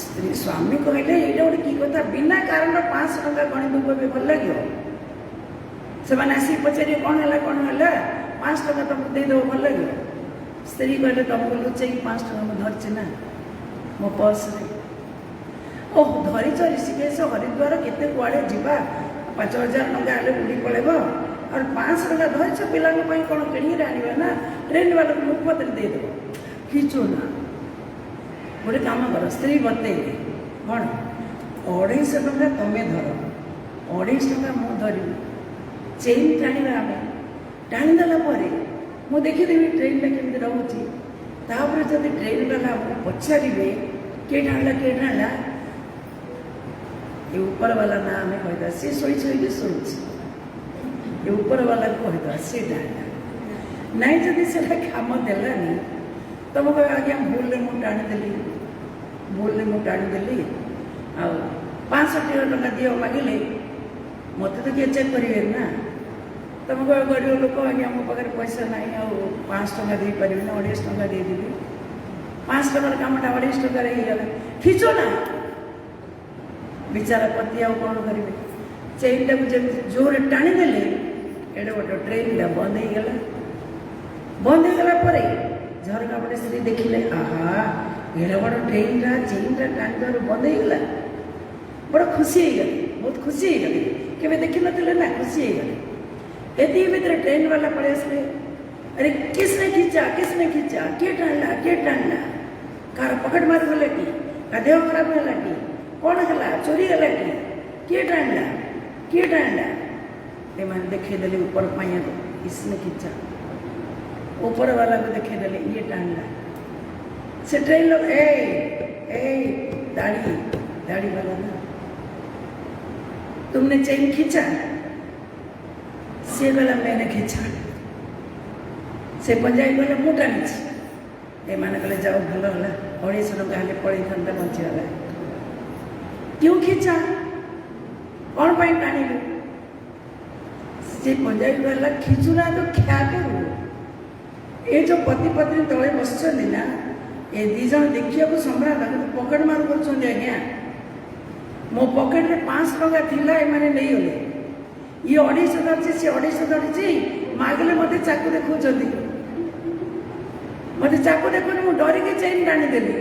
स्त्री स्वामी कहले ये गोटे कि कथा बिना कारण 500 टଙ୍କା गणित कहबे भल लगे से आसी पचारे कौन है 5 टଙ୍କା तुमको देदेव भल लगे। स्त्री कहले तुमको लुचे 5 टଙ୍କା मुझे धरची ना मो पर्स ओह धरीच ऋषिकेश हरिद्वार केते कुआड़े जीवा 5000 टଙ୍କା हेल्ले बुढ़ी पड़ेब और 500 टଙ୍କା धरीच पिला कौन किणी आने ना ट्रेन वाला को मुफ्त देदेव खींचो ना गोटे कम कर स्त्री बतेले कौन 250 टଙ୍କା तुम्हें धर 250 टଙ୍କା मु धरवी चेन टाणीबा आम टाणीदेला मुझे देखीदेवी ट्रेन केमी रोचे तापर जब ट्रेन वाला पचारे किए टाणला ये ऊपर वाला ना आम कहीदा सी शोई शुणुचे ऊपर वाला को कहीदा सी टाणला नाई जदि से काम देलानी तो मुझे आज्ञा भूल मुझे टाणीदेली आ 500 टଙ୍କା दियो मागिले मत तो किए चेक करेंगे ना तो मुझे गरीब लोक आज्ञा मो पाखे पैसा ना आ 5 टଙ୍କା दे पारि ना 250 टଙ୍କା देदेवी 5 टଙ୍କାର कामटा 250 ଟଙ୍କାରେ ହେଇଗଲା खींचो ना विचारा पति आउ कौन करेंगे चेन टाक जमी जोर टाणीदेले एडे गोटे ट्रेन बंद होगला झरका पटे स्त्री देखिले आहा एडे बड़ ट्रेन चेन टाणी बंद होगला बड़ खुशी हो गए बहुत खुशी हो गए केवे देखी नथिले ना खुशी हो गए एति भीतर ट्रेन वाला पड़े आसले अरे किसने खींचा किए टाणला कार पकड़ मार गला कि का देह खराब है कि कौन है चोरी है कि किए टाणला एम देखीदेले ऊपर पाइया को किसने खींचा ऊपर वाला को देखीदेले ये टाणला से ट्रेन लोग ए दाढ़ी वाला ना तुमने चेन खींचा से गला मैंने खींचा से पंजाबी गला मु टाणी एमाने कहले जाओ भल है 250 ଟଙ୍କା हेल्ले पड़े था बचीगला क्यों खींचा कौन पाई टाणिलु से पंजाबी वाला खींचुना तो क्या करू ये जो पति पत्नी तले बस ना ये दीज देखा सम्राट पकेट मार कर आज्ञा मो पकेट में 500 ଟଙ୍କା थिला एमाने नहीं गले ये 250 धरची सी 250 धरची मागले मत चाकू देखा मत चाकू देखुनी मुझे डरिकी चेन टाणीदेली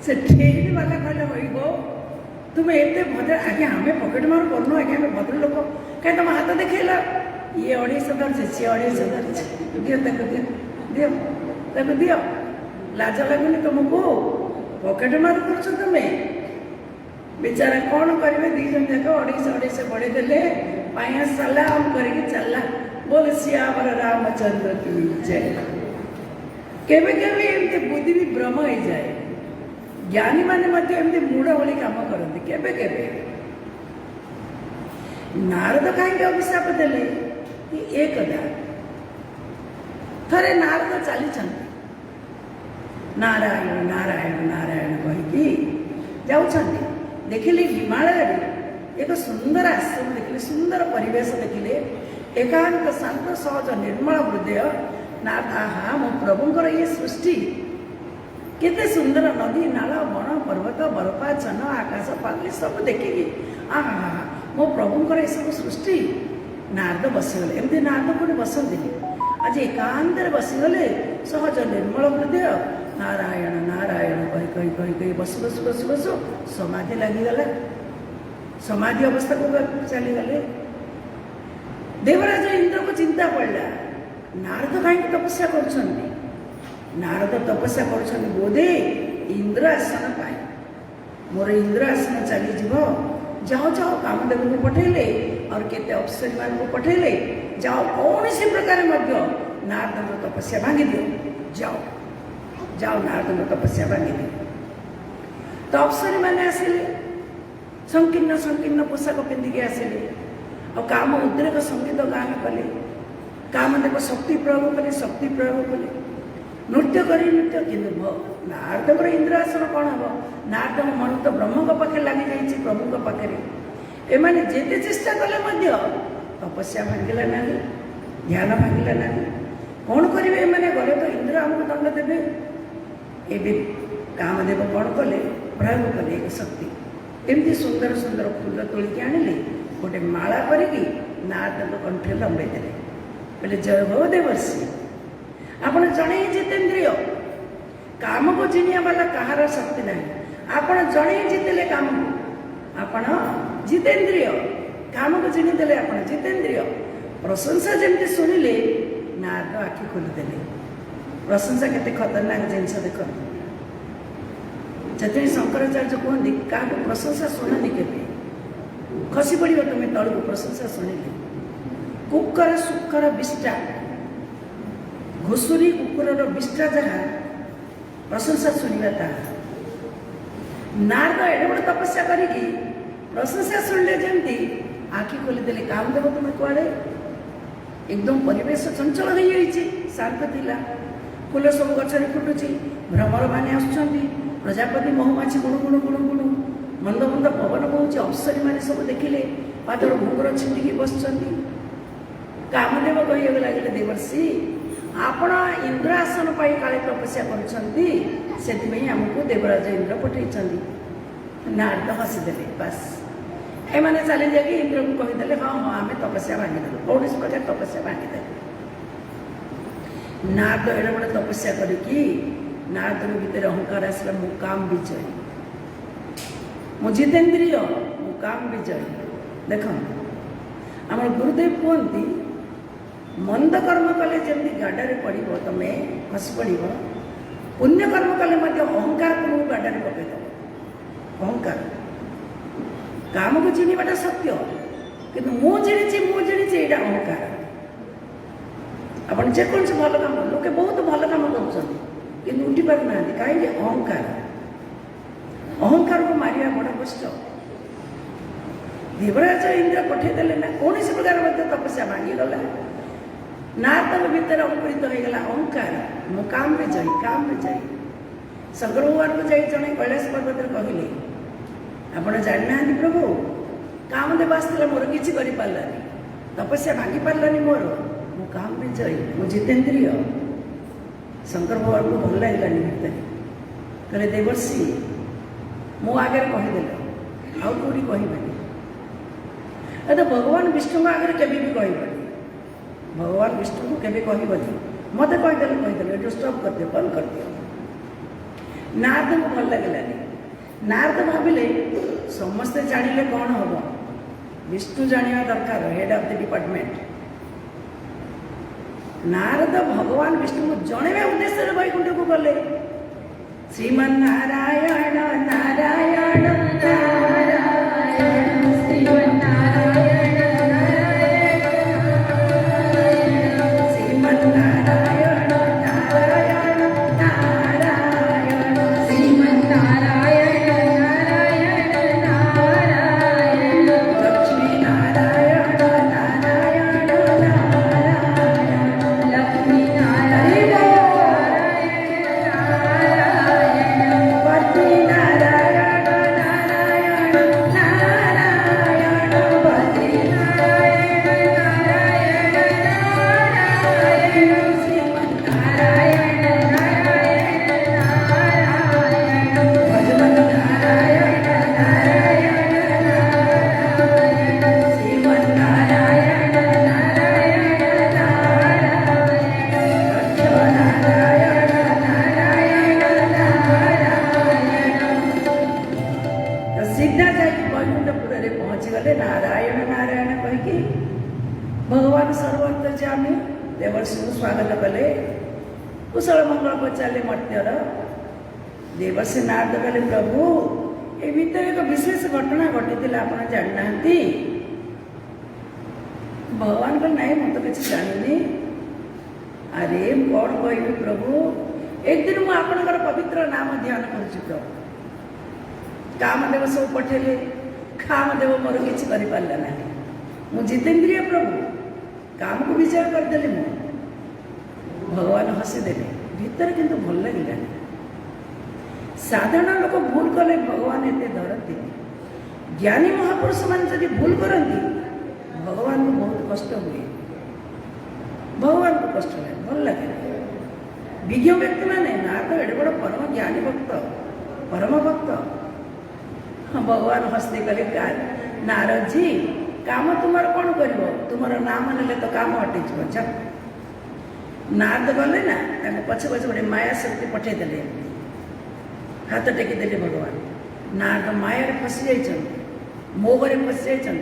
से ट्रेन वाला कहले हो तुम्हें एत भद्र आज्ञा आम पकेट मार करनु आज्ञा आम भद्र लोक कहीं तुम हाथ देखला ये 250 धरची सी 250 धरची दियो दियो लाज लगुनि तुमको पकेट मार कर तुम्हें बेचारा कौन करेंगे दीज जाक 250 बढ़ेदेले पाया सलाम करके चलला बोल सियावर रामचंद्र की जय केवे केवे एमती बुद्धि भी भ्रम हो जाए ज्ञानी माने एमती मूढ़ भली काम करते केवे केवे नारद कहीं अभिशाप देले एक थरे नारद चली नारायण नारायण नारायण कहीकि जाऊँ देखिले हिमालय एक सुंदर आश्रम देखिले सुंदर परिवेश देखिले एकांत शांत सहज निर्मल हृदय ना आहा मो प्रभुंकर ये सृष्टि केते सुंदर नदी नाल बण पर्वत बरफा छन आकाश पागली सब देखिकी आहा मो प्रभुंकर ये सब सृष्टि नारद बसीगले एमती नारद कोई बसती आज एकांत बसीगले सहज निर्मल हृदय नारायण नारायण कही बसु बसु बसु बसु समाधि लगिगला समाधि अवस्था को चलीगले देवराज इंद्र को चिंता पड़ा नारद कहीं तपस्या कर नारद तपस्या कर बोधे इंद्र आसन पाए मोर इंद्र आसन चली जाओ जाओ कामदेव को पठेले और केते अप्सरी मान को पठेले जाओ कौन सी प्रकार नारद तपस्या भांगी दियो जाओ जाओ नारद तपस्या भांगी दियो तो अप्सरी मैंने आसिले संकीर्ण संकीर्ण पोशाक पिंधिकी आसिले और काम उद्रेक संगीत गान कले कामदेव शक्ति प्रयोग कले नृत्य करी नृत्य कि नारद इंद्रासन कौन हम नारद मन तो ब्रह्म पाखे लगी जाइए प्रभु पाखे एमाने जेते चेष्टा कले तपस्या भांगला ना ध्यान भांगला ना कौन करेंगे एमाने गले तो इंद्र आमको दंड देवे କାମଦେବ କ'ଣ କଲେ, ପ୍ରୟୋଗ କଲେ ଏକ ଶକ୍ତି। ଏମିତି ସୁନ୍ଦର ସୁନ୍ଦର ଫୁଲ ତୋଳିକି ଆଣିଲେ, ଗୋଟେ ମାଳା କରିକି ନାରଦଙ୍କ କଣ୍ଠରେ ଲମ୍ବେଇ ଦେଲେ। କହିଲେ ଜୟ ହୋ ଦେବର୍ଷି, ଆପଣ ଜଣେ ଜିତେନ୍ଦ୍ରିୟ, କାମକୁ ଜିଣିବା ବାଲା କାହାର ଶକ୍ତି ନାହିଁ। ଆପଣ ଜଣେ ଜିତିଲେ କାମକୁ, ଆପଣ ଜିତେନ୍ଦ୍ରିୟ, କାମକୁ ଜିଣିଦେଲେ ଆପଣ ଜିତେନ୍ଦ୍ରିୟ। ପ୍ରଶଂସା ଯେମିତି ଶୁଣିଲେ ନାରଦ ଆଖି ଖୋଲିଦେଲେ। ପ୍ରଶଂସା କେତେ ଖତରନାକ ଜିନିଷ ଦେଖନ୍ତୁ। ସେଥିପାଇଁ ଶଙ୍କରାଚାର୍ଯ୍ୟ କୁହନ୍ତି କାହାକୁ ପ୍ରଶଂସା ଶୁଣନି କେବେ, ଖସି ପଡ଼ିବ ତୁମେ ତଳକୁ ପ୍ରଶଂସା ଶୁଣିଲେ। କୁକୁର ଶୁକର ବିଷ୍ଟା, ଘୁଷୁରୀ କୁକୁରର ବିଷ୍ଟା ଯାହା, ପ୍ରଶଂସା ଶୁଣିବା ତାହା। ନାରଦ ଏଡ଼େ ବଡ଼ ତପସ୍ୟା କରିକି ପ୍ରଶଂସା ଶୁଣିଲେ ଯେମିତି ଆଖି ଖୋଲିଦେଲେ। କାମଦେବ ତୁମେ କୁଆଡ଼େ? ଏକଦମ ପରିବେଶ ଚଞ୍ଚଳ ହୋଇଯାଇଛି, ଶାନ୍ତ ଥିଲା। ଫୁଲ ସବୁ ଗଛରେ ଫୁଟୁଛି, ଭ୍ରମରମାନେ ଆସୁଛନ୍ତି, ପ୍ରଜାପତି ମହୁମାଛି ଗୁଣୁ ଗୁଣୁ ଗୁଣୁ ଗୁଣୁ, ମନ୍ଦ ମନ୍ଦ ପବନ ବହୁଛି, ଅପ୍ସରୀମାନେ ସବୁ ଦେଖିଲେ, ପାଦର ଘୁଙ୍ଗୁର ଛିଣ୍ଡିକି ବସିଛନ୍ତି। କାମଦେବ କହିବାକୁ ଲାଗିଲେ ଦେବର୍ଷି, ଆପଣ ଇନ୍ଦ୍ର ଆସନ ପାଇଁ କାଳେ ତପସ୍ୟା କରୁଛନ୍ତି, ସେଥିପାଇଁ ଆମକୁ ଦେବରାଜ ଇନ୍ଦ୍ର ପଠେଇଛନ୍ତି। ନାରଦ ହସିଦେଲେ। ବାସ୍, ଏମାନେ ଚାଲି ଯାଇକି ଇନ୍ଦ୍ରକୁ କହିଦେଲେ ହଁ ହଁ ଆମେ ତପସ୍ୟା ଭାଙ୍ଗିଦେଲୁ, କୌଣସି ପ୍ରକାର ତପସ୍ୟା ଭାଙ୍ଗିଦେଲୁ। ନାରଦ ଏଡ଼େ ବଡ଼ ତପସ୍ୟା କରିକି ନାରଦଙ୍କ ଭିତରେ ଅହଙ୍କାର ଆସିଲା, ମୁଁ କାମ ବିଜୟ, ମୁଁ ଜିତେନ୍ଦ୍ରିୟ, ମୁଁ କାମ ବିଜୟ। ଦେଖନ୍ତୁ ଆମର ଗୁରୁଦେବ କୁହନ୍ତି, ମନ୍ଦ କର୍ମ କଲେ ଯେମିତି ଗାଡ଼ରେ ପଡ଼ିବ, ତମେ ଖସି ପଡ଼ିବ, ପୁଣ୍ୟ କର୍ମ କଲେ ମଧ୍ୟ ଅହଙ୍କାର ତୁମକୁ ଗାଡ଼ରେ ପକାଇଦେବ। ଅହଙ୍କାର, କାମକୁ ଚିହ୍ନିବାଟା ସତ୍ୟ, କିନ୍ତୁ ମୁଁ ଜିଣିଛି ଏଇଟା ଅହଙ୍କାର। ଆପଣ ଯେକୌଣସି ଭଲ କାମ, ଲୋକେ ବହୁତ ଭଲ କାମ କରୁଛନ୍ତି କିନ୍ତୁ ଉଠି ପାରୁନାହାନ୍ତି, କାହିଁକି? ଅହଙ୍କାର। ଅହଙ୍କାରକୁ ମାରିବା ବଡ଼ କଷ୍ଟ। ଦେବରାଜ ଇନ୍ଦ୍ର ପଠେଇଦେଲେ ନା, କୌଣସି ପ୍ରକାର ମଧ୍ୟ ତପସ୍ୟା ଭାଙ୍ଗିଗଲା। ନାରଦଙ୍କ ଭିତରେ ଅଙ୍କୁରିତ ହୋଇଗଲା ଅହଙ୍କାର, ମୁଁ କାମ ବିଜୟୀ, କାମ ବିଜୟୀ। ଶଙ୍କର ଭଗବାନଙ୍କୁ ଯାଇ ଜଣେ କୈଳାସ ପର୍ବତରେ କହିଲେ, ଆପଣ ଜାଣିନାହାନ୍ତି ପ୍ରଭୁ, କାମଦେବ ଆସିଥିଲା, ମୋର କିଛି କରିପାରିଲାନି, ତପସ୍ୟା ଭାଙ୍ଗି ପାରିଲାନି ମୋର, ମୁଁ କାମ ବିଜୟୀ, ମୁଁ ଜିତେନ୍ଦ୍ରିୟ। ଶଙ୍କର ଭଗବାନଙ୍କୁ ଭଲ ଲାଗିଲାନି ଭିତରେ, କହିଲେ ଦେବର୍ଷି ମୁଁ ଆଗରେ କହିଦେଲ, ଆଉ କେଉଁଠି କହିବେନି। ଏ ତ ଭଗବାନ ବିଷ୍ଣୁଙ୍କ ଆଗରେ କେବେ ବି କହିବନି, ଭଗବାନ ବିଷ୍ଣୁଙ୍କୁ କେବେ କହିବନି, ମୋତେ କହିଦେଲେ ଏଠୁ ଷ୍ଟପ୍ କରିଦିଅ, ବନ୍ଦ କରିଦିଅ। ନାରଦଙ୍କୁ ଭଲ ଲାଗିଲାନି। ନାରଦ ଭାବିଲେ ସମସ୍ତେ ଜାଣିଲେ କ'ଣ ହେବ, ବିଷ୍ଣୁ ଜାଣିବା ଦରକାର, head of the department. Narada ଭଗବାନ ବିଷ୍ଣୁଙ୍କୁ ଜଣେଇବା ଉଦ୍ଦେଶ୍ୟରେ ବୈକୁଣ୍ଠକୁ ଗଲେ। ଶ୍ରୀମନ୍ନାରାୟଣ ନାରାୟଣ ନାରାୟଣ, ଶ୍ରୀମନ୍ନାରାୟଣ ଶ୍ରୀମନ୍ନାରାୟଣ ନାରାୟଣ ନାରାୟଣ, ଶ୍ରୀମନ୍ନାରାୟଣ ନାରାୟଣ ନାରାୟଣ, ଲକ୍ଷ୍ମୀ ନାରାୟଣ ନାରାୟଣ ନାରାୟଣ, ଲକ୍ଷ୍ମୀ ନାରାୟଣ ନାରାୟଣ, ପତି ନାରାୟଣ ନାରାୟଣ ନାରାୟଣ, ପତି ନାରାୟଣ ନାରାୟଣ ନାରାୟଣ, ଶ୍ରୀମନ୍ନାରାୟଣ ନାରାୟଣ ନାରାୟଣ, ଭଜନ ନାରାୟଣ ନାରାୟଣ ନାରାୟଣ, ଶ୍ରୀମନ୍ନାରାୟଣ ନାରାୟଣ ନାରାୟଣ, ଲକ୍ଷ୍ମୀ ନାରାୟଣ ନାରାୟଣ ନାରାୟଣ। ତ ସିଧା ଯାଇକି ବୈକୁଣ୍ଠପୁରରେ ପହଞ୍ଚିଗଲେ। ନାରାୟଣ ନାରାୟଣ କହିକି ଭଗବାନ ସର୍ବନ୍ତର୍ଯାମୀ ଦେବର୍ଷିଙ୍କୁ ସ୍ୱାଗତ କଲେ, କୁଶଳ ମଙ୍ଗଳ ପଚାରିଲେ ମର୍ତ୍ତ୍ୟର। ଦେବର୍ଷି ନାରଦ କହିଲେ, ପ୍ରଭୁ ଏ ଭିତରେ ଏକ ବିଶେଷ ଘଟଣା ଘଟିଥିଲା, ଆପଣ ଜାଣିନାହାନ୍ତି? ଭଗବାନ କହିଲେ, ନାଇଁ ମୁଁ ତ କିଛି ଜାଣିନି। ଆରେ ମୁଁ କ'ଣ କହିବି ପ୍ରଭୁ, ଏକଦିନ ମୁଁ ଆପଣଙ୍କର ପବିତ୍ର ନାମ ଧ୍ୟାନ କରୁଛି ପ୍ରଭୁ, କାମଦେବ ସବୁ ପଠେଇଲେ, କାମଦେବ ମୋର କିଛି କରିପାରିଲା ନାହିଁ, ମୁଁ ଜିତେନ୍ଦ୍ରିୟ ପ୍ରଭୁ, କାମକୁ ବିଜୟ କରିଦେଲି ମୁଁ। ଭଗବାନ ହସିଦେଲେ, ଭିତରେ କିନ୍ତୁ ଭଲ ଲାଗିଲାନି। ସାଧାରଣ ଲୋକ ଭୁଲ କଲେ ଭଗବାନ ଏତେ ଧରନ୍ତିନି, ଜ୍ଞାନୀ ମହାପୁରୁଷମାନେ ଯଦି ଭୁଲ କରନ୍ତି ଭଗବାନଙ୍କୁ ବହୁତ କଷ୍ଟ ହୁଏ, ଭଗବାନଙ୍କୁ କଷ୍ଟ ଲାଗେ, ଭଲ ଲାଗେ। ବିଜ୍ଞ ବ୍ୟକ୍ତିମାନେ, ନାରଦ ଏଡ଼େ ବଡ଼ ପରମ ଜ୍ଞାନୀ ଭକ୍ତ, हाँ भगवान हस्ते कले नारद जी काम तुम कौन कर तुम नाम ने तो काम हटे जा नारद गले ना पछे पछे गोटे माया शक्ति पठेदेले हाथ टेकिदेले भगवान नारद माया फसी जा मोहरे फसी जा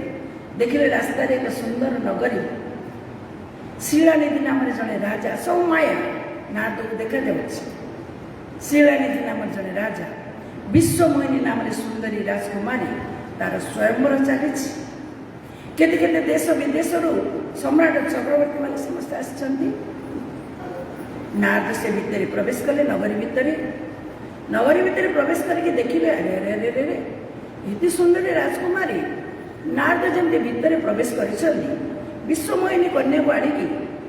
देखिले रास्ता एक सुंदर नगरी शिलानिधि नाम जड़े राजा सब माया नारद को देखा जाऊँगी शिलानिधि नाम जड़े राजा विश्वमोहिनी नाम सुंदरी राजकुमारी तार स्वयंवर चली केते देश विदेश सम्राट चक्रवर्ती मान समस्त आसछन्ति नारद से भितर प्रवेश कले नगरी भितर प्रवेश करके देखिले अरे अरे अरे अरे इतनी सुंदरी राजकुमारी नारद जमती भितर प्रवेश कर विश्वमोहिनी कन्या को आड़िकी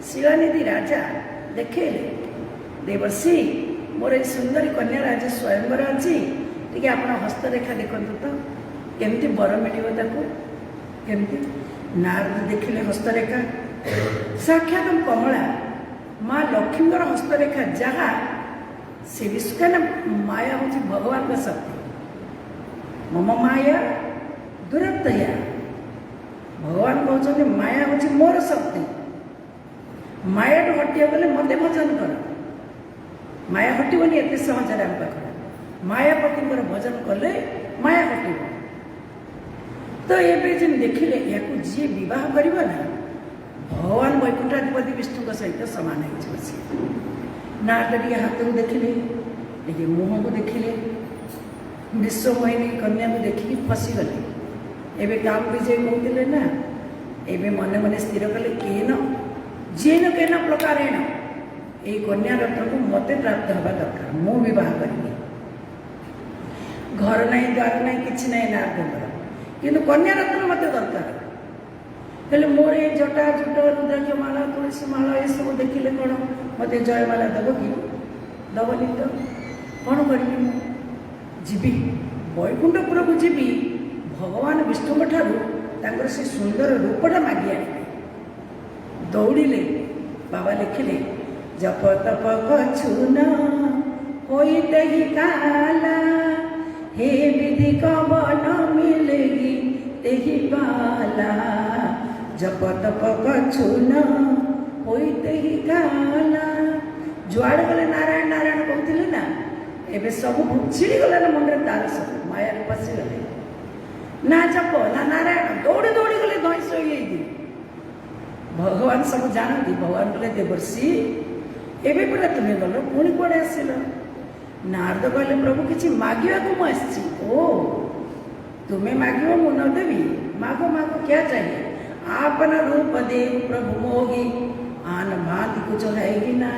शिलानिधि राजा देखे देवर्षि मोर ये सुंदरी कन्या राजा स्वयंवर अच्छी टी आप हस्तरेखा देखु तो केमती बर मिल केमती नारद देखिले हस्तरेखा साक्षात कमला माँ लक्ष्मी हस्तरेखा जहाँ से विश्व माया हूँ भगवान का शक्ति मम माया दुरत्तया भगवान कहते माया हूँ मोर शक्ति माया टू हटिया गले मत भजन कर माया हटोनी एत सहजरे आम पाख मायापति भजन कले माया हटो तो ये देखिले या जी बह कर भगवान वैकुंठाधिपति विष्णु सहित सामान हो नारद टे हाथ को देखिले टे मुह को देखिले विश्वमोहिनी कन्या को देखिकी फसीगले एवं काम विजय कहते ना एवं मन मन स्थिर कले केन जेन केन प्रकारेण ये कन्या रत्न को मत प्राप्त हवा दरकार मु बह करी घर ना द्वार ना कि ना नारद किंतु कन्या रत्न मत दरकार हेल्ले मोर ये जटा जुट रुद्राक्ष माला तुलसी माला ये सब देखिले कौन मत जयमाला दब कि दबनी तो कौन करी जीवी वैकुंठपुर को जीवी भगवान विष्णु ठार से सुंदर रूपटा मागी आने दौड़िले बाबा लिखिले जप तप कछुन होइते ही काला हे विधि कवन मिलेगी तेहि बाला जप तप कछुन होइते ही काला जुआड़ गले नारायण नारायण कहते ना एबे सब छिड़ी गला ना मुंडे तार सब माया पशि गले ना जप ना नारायण दौड़ी दौड़ी गले धईस भगवान सब जानती भगवान बोले देवर्षि एबे पूरा तुम्हें गल पुणी कड़े आसिल नारद कहले प्रभु किसी मागिया को मुझी ओ तुम्हें मागिव मु न देवी मागो मागो क्या चाहिए आपन रूप देव प्रभु मोगी आन भांति कुछ है ना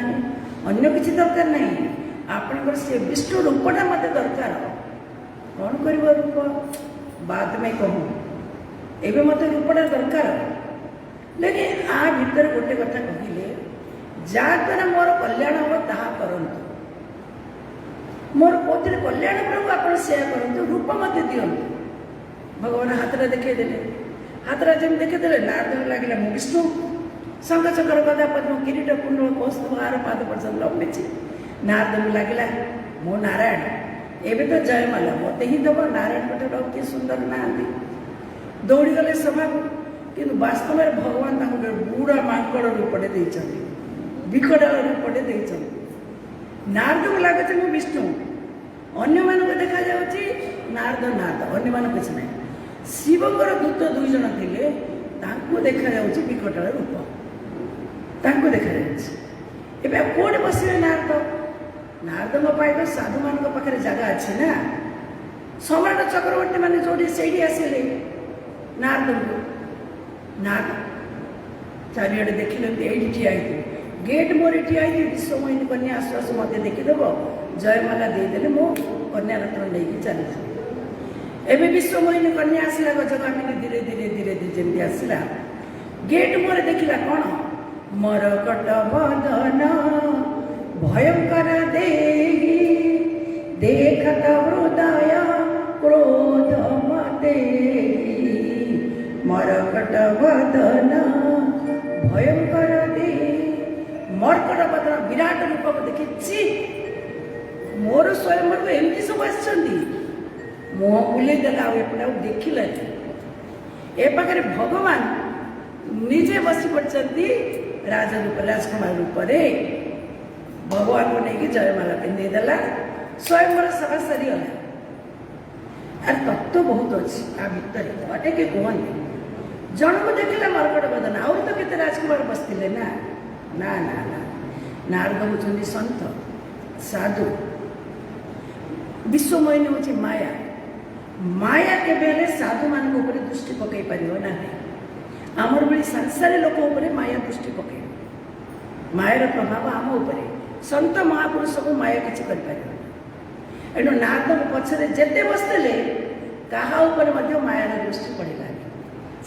अन्य किसी दरकार नहीं आपन से विष्णु रूपटा मत दरकार कौन कर रूप बाद में कहूँ एवं मत रूपटा दरकार लेकिन आ भीतर गोटे कथा कहले जहाँद्वारा मोर कल्याण हम ता करतु मोर कौन कल्याण प्रभु आप करूँ रूप मत दिंतु भगवान हाथरा देखदे हाथरा जमी देखदे नारद लगे मु विष्णु शंख चक्र गदा पद्म किरीट कुंडल कौस्तुभ हार पाद पर्यटन लंबी नारद लगे मो नारायण एवं तो जयमाला मत ही दब नारायण पटेल किए सुंदर ना दौड़ी गले सभा कि वास्तव में भगवान बुढ़ा माकड़ रूपटे विकट रूपटे नारद को लगे मु विष्णु अन्य मान देखा जाऊँगी नारद नारद अन्य मान किसी ना शिवंर दूत दुई जन थे देखा जाऊँगी विकट रूप देखा जाए कौटे बसवे नारद नारद तो साधु मान पाखे जगह अच्छी ना सम्राट चक्रवर्ती मैंने जो से आसिले नारद को नारद चारिड़े देखिले ये ठिया गेट मोर ठिया विश्वमोहिनी कन्या आसु आसु मत देखीदेव जयमाला देदेले मो कन्या रत्न लेकिन चली एवं विश्वमोहिनी कन्या आसला गजगामिनी धीरे धीरे धीरे धीरे जमी आसला गेट मोर देखला कौन मरकट बदन भयंकर देही देखत हृदय क्रोध मते मरकट बदन भयंकर दे मरकट बदन विराट रूप को देखी मोर स्वयंवर को एमती सब आसछन्ती मुह बुले देला एपटे देखिले ए पाखे भगवान निजे बसी पड़ती राज रूप राजकुमार रूप भगवान को लेकिन जयमाला पिंधेदेला स्वयंवर सभा सरीगला आर तत्व बहुत अच्छी आ भितर अटे कि कहते जन को देखिले मरकट बदन आउ तो केते राजकुमार बसते ना ना ना ना नारद होती सन्त साधु विश्वमयी हूँ माया माया केबे साधु मान दृष्टि पकई पार ना आमर भाई संसारी लोक माया दृष्टि पकई मायार प्रभाव आम उपरे सन्त महापुरुष को माया किसी कर एणु नारद पछरे जेते बसते कहा मायार दृष्टि पड़ेगा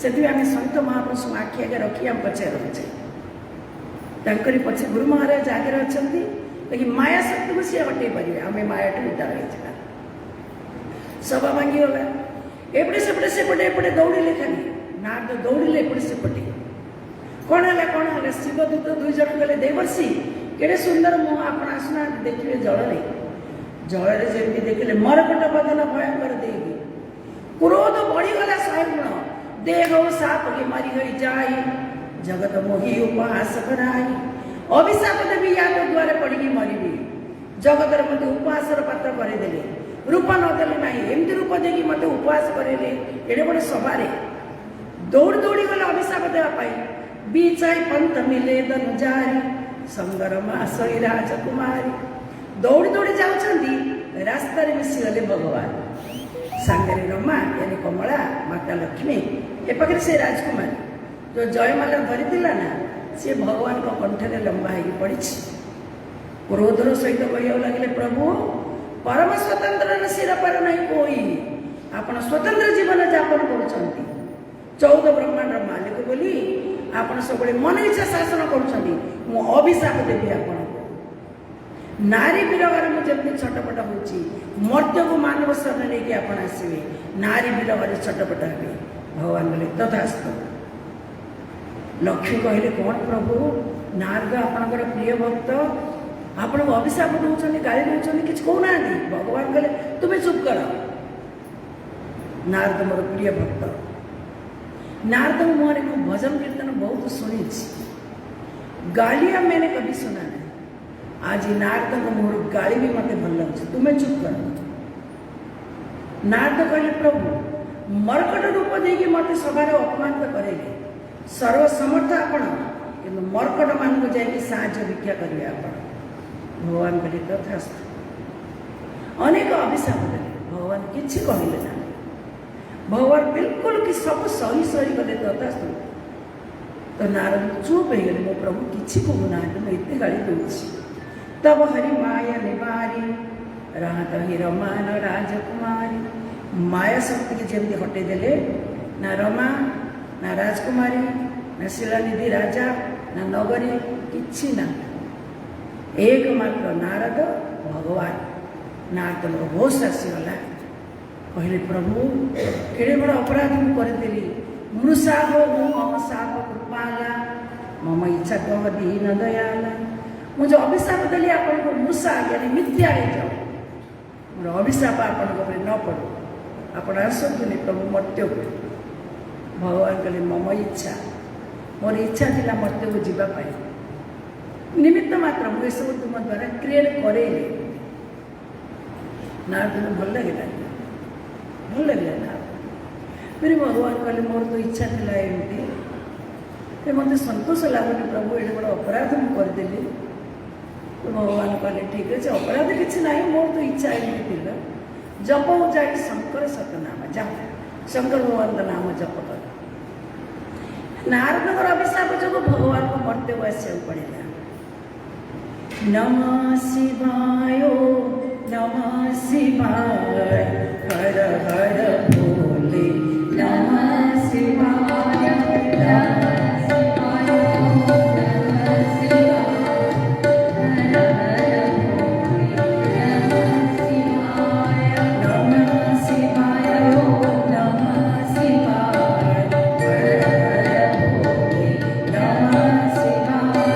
से आम सन्त महापुरुष आखि आगे रखी आम पचे रखे तंकरी पछे गुरु महाराज आगे अच्छा लेकिन माया शक्ति को सी हटे पारे आम माया टू उद्धार हो सभा भांगीगला एपटे सेपटे सेपटे एपटे दौड़े खाली नारद दौड़े एपटे सेपटे कौन है कौन है शिवदूत दुई जन गले देवर्षि केड़े सुंदर मुह आप आसना देखिए जल जल जमी देखिले मरकट बदन भयंकर देगी क्रोध बढ़ीगला 100 गुण देह साप के मरी गई जाई जगत मोही उपहास कराई अभिशाप देवी या तो द्वारे पड़ी मरबी जगत मत उपहास पात्र करदे रूप नदेले ना एमती रूप देखी मत उपवास करेले एडे बड़े सभारे दौड़ दौड़ी गले अभिशाप देवाई बीचाई पंथ मिले दनु जारी संगरमा सही राजकुमारी दौड़ी दौड़ी जाऊँगी रास्तार मिशीगले भगवान सांगरे रमा यानी कमला माता लक्ष्मी ए पाखे से राजकुमारी जो जयमाला धरी ना सी भगवान को कंठे लंबा हो पड़ी क्रोधर सहित कह लगे प्रभु परम स्वतंत्र सिर पर नहीं कोई आपण स्वतंत्र जीवन यापन कर 14 ब्रह्मांड मालिक बोली आपण सब मन इच्छा शासन कर अभिशाप देवी आपण नारी विरह मुझे छटपट हो मर्त्य को मानव शरण लेकिन आप आसवे नारी विरह छटपट हे भगवान बोले तथास्तु लक्ष्मी कहले कौन प्रभु नारद आपणकर प्रिय भक्त आपण अभिशाप दौरान गाड़ी दौरान कि कहना भगवान कहले तुम्हें चुप कर नारद मोर प्रिय भक्त नारद मुहर को भजन कीर्तन बहुत शुणी गालिया मैंने कभी सुना नहीं आज नारद को मोर गाड़ी भी मत भल लगे तुम्हें चुप कर नारद कहले प्रभु मरकट रूप देकी मत सभार अपमानित करेंगे सर्वसमर्थ आपण कि मरकट मान को जाकि साहाଯ୍य भिक्षा करेंगे आपण भगवान कहले तथास्तु अनेक अभिशाप देले भगवान किसी कहले ना भगवान बिल्कुल कि सब सही सही कले तथास्तु तो नारद चुप हो गए मो प्रभु किसी कहूना मैं एत गाड़ी दूसरी तब हरि माया निवारी राहत ही रमान राजकुमारी माया शक्ति की जमी हटेदेले ना रमा ना राजकुमारी ना शिलानिधि राजा ना नगरी किछि ना एकमात्र नारद भगवान नारद मोर होश आसीगला कहले प्रभु केड़े बड़ अपराध मु करदेली मृषा हो मम साप कृपाला मम इच्छा कह दीन दयाला मुझे अभिशाप देली आपण को मृषा यानी मिथ्या हो जाओ मोर अभिशाप आपण को न पड़ो आपण आसतुनि प्रभु मर्त्य को भगवान कहले मम इच्छा मोर इच्छा थिला मर्त्य को जीवाई निमित्त मात्र मुझे सब तुम द्वारा क्रिएट करे नारद भल लगे भल लगे ना फिर भगवान कहले मोर तो इच्छा थी एमती मत सतोष लगुनि प्रभु ये बड़ा अपराध मुझे करदेली तो भगवान कहले ठीक अच्छे अपराध किसी ना मोर तो इच्छा एमती थी जप हो जाए शंकर सतनाम जाओ शंकर भगवान का नाम जप कर नारद अभिशाप जो भगवान को मर्त्य को आसा पड़ेगा नमः शिवाय नमः शिवाय हर हर भोले नमः शिवाय नमः शिवाय नमः शिवाय हर हर भोले नमः शिवाय नमः शिवाय हर हर भोले नमः शिवाय नमः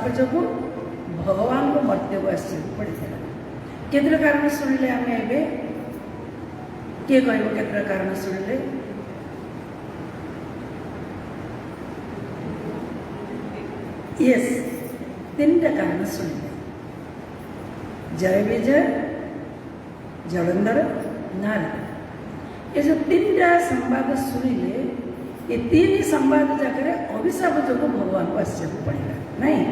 ଅଭିଶାପ ଯୋଗୁଁ ଭଗବାନଙ୍କୁ ମର୍ତ୍ତ୍ୟକୁ ଆସିବାକୁ ପଡ଼ିଥିଲା। କେତେଟା କାରଣ ଶୁଣିଲେ ଆମେ ଏବେ? କିଏ କହିବ କେତେଟା କାରଣ ଶୁଣିଲେ? ୟେସ୍, 3ଟା କାରଣ ଶୁଣିଲେ। ଜୟ ବିଜୟ, ଜଳନ୍ଧର, ନାରଦ। ଏ ଯେଉଁ 3ଟା ସମ୍ବାଦ ଶୁଣିଲେ, ଏ 3 ସମ୍ବାଦ ଜାଗାରେ ଅଭିଶାପ ଯୋଗୁଁ ଭଗବାନଙ୍କୁ ଆସିବାକୁ ପଡ଼ିଲା। ନାଇଁ,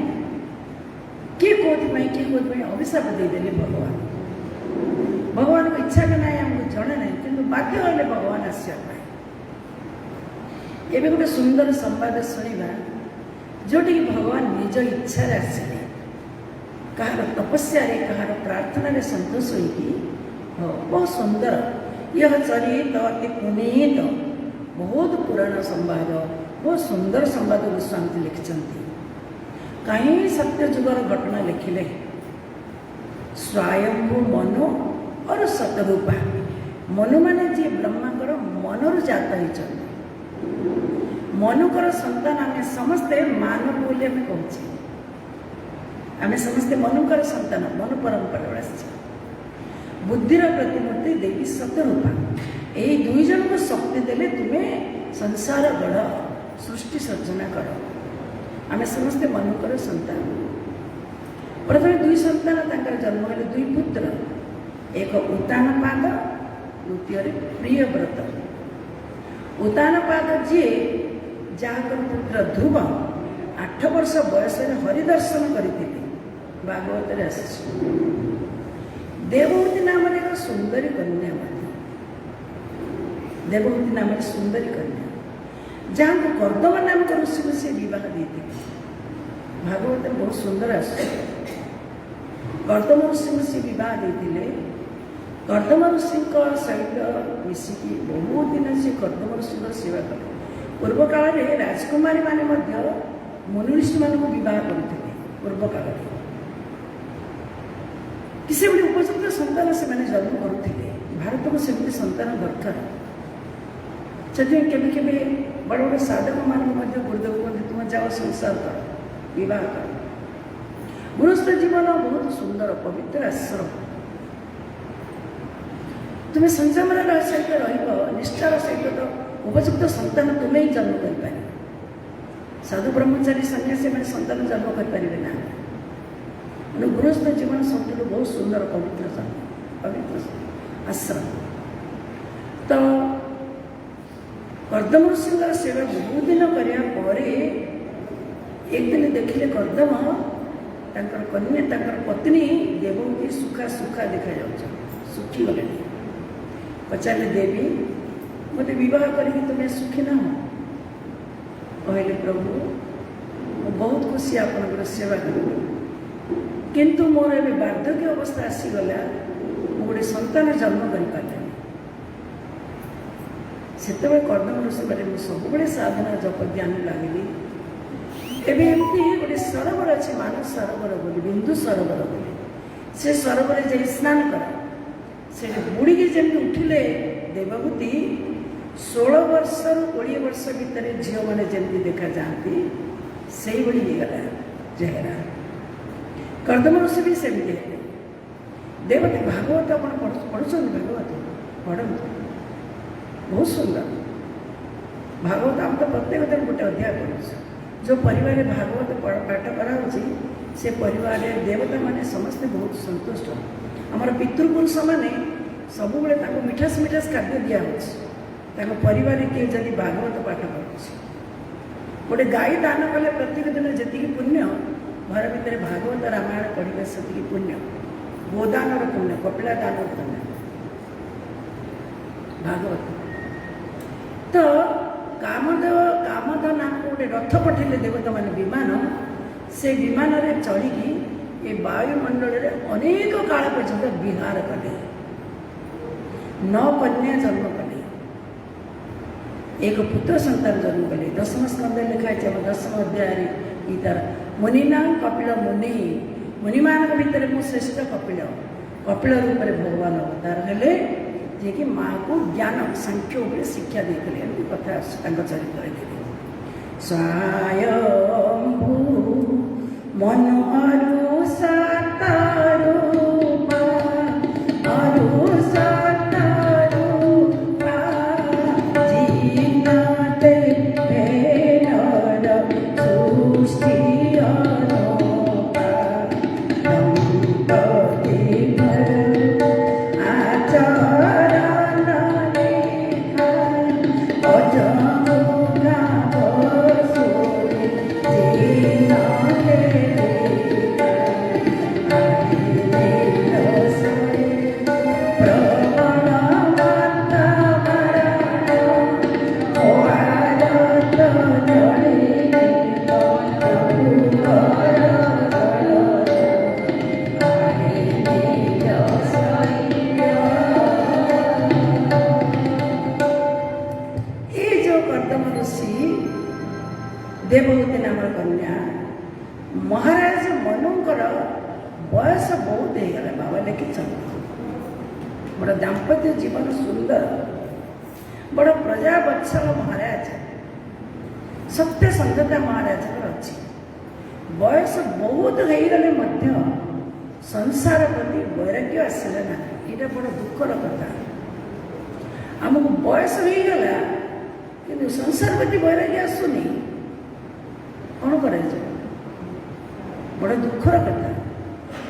କିଏ କୋଉଥିପାଇଁ ଅଭିଶାପ ଦେଇଦେଲେ ଭଗବାନ। ଭଗବାନଙ୍କ ଇଚ୍ଛା କି ନାହିଁ ଆମକୁ ଜଣା ନାହିଁ, କିନ୍ତୁ ବାଧ୍ୟ ହେଲେ ଭଗବାନ ଆସିବା ପାଇଁ। ଏବେ ଗୋଟେ ସୁନ୍ଦର ସମ୍ବାଦ ଶୁଣିବା, ଯେଉଁଠିକି ଭଗବାନ ନିଜ ଇଚ୍ଛାରେ ଆସିଲେ, କାହାର ତପସ୍ୟାରେ, କାହାର ପ୍ରାର୍ଥନାରେ ସନ୍ତୋଷ ହୋଇକି। ବହୁତ ସୁନ୍ଦର ଇହ ଚରିତ ଅତି ପୁନୀତ, ବହୁତ ପୁରାଣ ସମ୍ବାଦ, ବହୁତ ସୁନ୍ଦର ସମ୍ବାଦ ଗୋସ୍ୱାମୀ ଲେଖିଛନ୍ତି। କାହିଁ ସତ୍ୟ ଯୁଗର ଘଟଣା ଲେଖିଲେ। ସ୍ୱୟମ୍ଭୁ ମନୁ ଅର ଶତରୂପା। ମନୁ ମାନେ ଯିଏ ବ୍ରହ୍ମାଙ୍କର ମନରୁ ଜାତ ହେଇଛନ୍ତି। ମନୁଙ୍କର ସନ୍ତାନ ଆମେ ସମସ୍ତେ ମାନବ ବୋଲି ଆମେ କହୁଛେ। ଆମେ ସମସ୍ତେ ମନୁଙ୍କର ସନ୍ତାନ, ମନୁ ପରମ୍ପରାରୁ ଆସିଛେ। ବୁଦ୍ଧିର ପ୍ରତିମୂର୍ତ୍ତି ଦେବୀ ଶତରୂପା। ଏହି 2 ଜଣଙ୍କୁ ଶକ୍ତି ଦେଲେ ତୁମେ ସଂସାର ଗଢ଼, ସୃଷ୍ଟି ସର୍ଜନା କର। ଆମେ ସମସ୍ତେ ମନୁଙ୍କର ସନ୍ତାନ। ପ୍ରଥମେ 2 ସନ୍ତାନ ତାଙ୍କର ଜନ୍ମ ହେଲେ, 2 ପୁତ୍ର। ଏକ ଉତ୍ତାନପାଦ, ଦ୍ୱିତୀୟରେ ପ୍ରିୟବ୍ରତ। ଉତ୍ତାନପାଦ ଯିଏ, ଯାହାଙ୍କର ପୁତ୍ର ଧ୍ରୁବ 8 ବର୍ଷ ବୟସରେ ହରିଦର୍ଶନ କରିଥିଲେ, ଭାଗବତରେ ଆସିଛି। ଦେବହୂତି ନାମରେ ଏକ ସୁନ୍ଦରୀ କନ୍ୟା ମଧ୍ୟ, ଦେବହୂତି ନାମରେ ସୁନ୍ଦରୀ କନ୍ୟା, ଯାହାଙ୍କୁ କର୍ଦ୍ଦମ ନାମକ ଋଷିକୁ ସେ ବିବାହ ଦେଇଥିଲେ। ଭାଗବତରେ ବହୁତ ସୁନ୍ଦର ଆସୁଛି। କର୍ଦ୍ଦମ ଋଷିଙ୍କୁ ସେ ବିବାହ ଦେଇଥିଲେ। କର୍ଦ୍ଦମ ଋଷିଙ୍କ ସହିତ ମିଶିକି ବହୁତ ଦିନ ସେ କର୍ଦ୍ଦମ ଋଷିଙ୍କର ସେବା କଲେ। ପୂର୍ବ କାଳରେ ରାଜକୁମାରୀ ମାନେ ମଧ୍ୟ ମୁନି ଋଷିମାନଙ୍କୁ ବିବାହ କରୁଥିଲେ। ପୂର୍ବ କାଳରେ କି ସେଭଳି ଉପଯୁକ୍ତ ସନ୍ତାନ ସେମାନେ ଜନ୍ମ କରୁଥିଲେ। ଭାରତକୁ ସେମିତି ସନ୍ତାନ ଦରକାର। ସେଥିପାଇଁ କେବେ କେବେ ବଡ଼ ବଡ଼ ସାଧକମାନଙ୍କୁ ମଧ୍ୟ ଗୁରୁଦେବ କୁହନ୍ତି, ତୁମେ ଯାଅ ସଂସାର କର, ବିବାହ କର। ଗୃହସ୍ଥ ଜୀବନ ବହୁତ ସୁନ୍ଦର, ପବିତ୍ର ଆଶ୍ରମ। ତୁମେ ସଂଯମର ସହିତ ରହିବ, ନିଷ୍ଠାର ସହିତ, ତ ଉପଯୁକ୍ତ ସନ୍ତାନ ତୁମେ ହିଁ ଜନ୍ମ କରିପାରିବ। ସାଧୁ ବ୍ରହ୍ମଚାରୀ ସନ୍ନ୍ୟାସୀ ମାନେ ସନ୍ତାନ ଜନ୍ମ କରିପାରିବେ ନା। ତେଣୁ ଗୃହସ୍ଥ ଜୀବନ ସବୁଠାରୁ ବହୁତ ସୁନ୍ଦର, ପବିତ୍ର ଆଶ୍ରମ। ତ କର୍ଦ୍ଦମ ଋଷିଙ୍କର ସେବା ବହୁତ ଦିନ କରିବା ପରେ ଏକ ଦିନ ଦେଖିଲେ କର୍ଦ୍ଦମ ତାଙ୍କର କନ୍ୟା, ତାଙ୍କର ପତ୍ନୀ ଦେବହୂତି ସୁଖା ଦେଖାଯାଉଛନ୍ତି, ଶୁଖିଗଲେଣି। ପଚାରିଲେ, ଦେବୀ ମୋତେ ବିବାହ କରିକି ତୁମେ ସୁଖୀ ନାହ? କହିଲେ, ପ୍ରଭୁ ମୁଁ ବହୁତ ଖୁସି ଆପଣଙ୍କର ସେବା କରିବି, କିନ୍ତୁ ମୋର ଏବେ ବାର୍ଦ୍ଧକ୍ୟ ଅବସ୍ଥା ଆସିଗଲା, ମୁଁ ଗୋଟେ ସନ୍ତାନ ଜନ୍ମ କରିପାରିଲିନି। ସେତେବେଳେ କର୍ଦ୍ଦମ ଋଷି କହିଲେ, ମୁଁ ସବୁବେଳେ ସାଧନା ଜପ ଧ୍ୟାନ ଲାଗିଲି। ଏବେ ଏମିତି ଗୋଟେ ସରୋବର ଅଛି, ମାନସ ସରୋବର ବୋଲି, ବିନ୍ଦୁ ସରୋବର ବୋଲି। ସେ ସରୋବରରେ ଯାଇ ସ୍ନାନ କର। ସେଠି ବୁଡ଼ିକି ଯେମିତି ଉଠିଲେ ଦେବହୂତି, 16 ବର୍ଷରୁ 20 ବର୍ଷ ଭିତରେ ଝିଅମାନେ ଯେମିତି ଦେଖାଯାଆନ୍ତି ସେଇଭଳି ହେଇଗଲା ଚେହେରା। କର୍ଦ୍ଦମ ଋଷି ବି ସେମିତି ହେଲେ। ଦେବତୀ ଭାଗବତ ଆପଣ ପଢ଼ୁଛନ୍ତି? ଭାଗବତ ପଢ଼ନ୍ତୁ, ବହୁତ ସୁନ୍ଦର। ଭାଗବତ ଆମେ ତ ପ୍ରତ୍ୟେକ ଦିନ ଗୋଟେ ଅଧ୍ୟାୟ ପଢ଼ୁଛୁ। ଯେଉଁ ପରିବାରରେ ଭାଗବତ ପାଠ କରାହେଉଛି ସେ ପରିବାରରେ ଦେବତାମାନେ ସମସ୍ତେ ବହୁତ ସନ୍ତୁଷ୍ଟ। ଆମର ପିତୃପୁରୁଷମାନେ ସବୁବେଳେ ତାଙ୍କୁ ମିଠାସ ଖାଦ୍ୟ ଦିଆହେଉଛି। ତାଙ୍କ ପରିବାରରେ କିଏ ଯଦି ଭାଗବତ ପାଠ କରୁଛି, ଗୋଟେ ଗାଈ ଦାନ କଲେ ପ୍ରତ୍ୟେକ ଦିନ ଯେତିକି ପୁଣ୍ୟ, ଘର ଭିତରେ ଭାଗବତ ରାମାୟଣ ପଢ଼ିଲେ ସେତିକି ପୁଣ୍ୟ। ଗୋଦାନର ପୁଣ୍ୟ, କପିଳା ଦାନର ପୁଣ୍ୟ, ଭାଗବତ। ତ କାମଦ ନାମକ ଗୋଟେ ରଥ ପଠେଇଲେ ଦେବତାମାନେ, ବିମାନ। ସେ ବିମାନରେ ଚଢ଼ିକି ଏ ବାୟୁମଣ୍ଡଳରେ ଅନେକ କାଳ ପର୍ଯ୍ୟନ୍ତ ବିହାର କଲେ। 9 କନ୍ୟା ଜନ୍ମ କଲେ, ଏକ ପୁତ୍ର ସନ୍ତାନ ଜନ୍ମ କଲେ। 10ମ ସ୍କନ୍ଧରେ ଲେଖା ହେଇଛି, ଆମ 10ମ ଅଧ୍ୟାୟରେ ଗୀତାର। ମୁନିନା କପିଳ ମୁନି, ମୁନିମାନଙ୍କ ଭିତରେ ମୁଁ ଶ୍ରେଷ୍ଠ କପିଳ। କପିଳ ରୂପରେ ଭଗବାନ ଅବତାର ହେଲେ, ଯିଏକି ମାଆକୁ ଜ୍ଞାନ ସାଂଖ୍ୟ ଉପରେ ଶିକ୍ଷା ଦେଇଥିଲେ। ଏମିତି କଥା ଆସୁଛି ତାଙ୍କ ଚରିତ୍ରରେ। ସ୍ୱୟଂଭୂ मन अरु सातारूपा अरु सातारूपा जीनाते भेनर सृष्टि अनोखा दंपति भर आचरण लेखा अजमुना बसुरी जीनाते देवहूति नाम कन्या महाराज मनोकर बयस बहुत होगा बाबा लिखिं बड़ दाम्पत्य जीवन सुंदर बड़ प्रजावत्सल महाराज सत्य संधता महाराज अच्छी बयस बहुत होगले संसार प्रति वैराग्य आसला ना यहाँ बड़ दुखर कथा आमको बयस होगला कि संसार प्रति वैराग्य आसुनी कौन कर बड़ दुखर कथा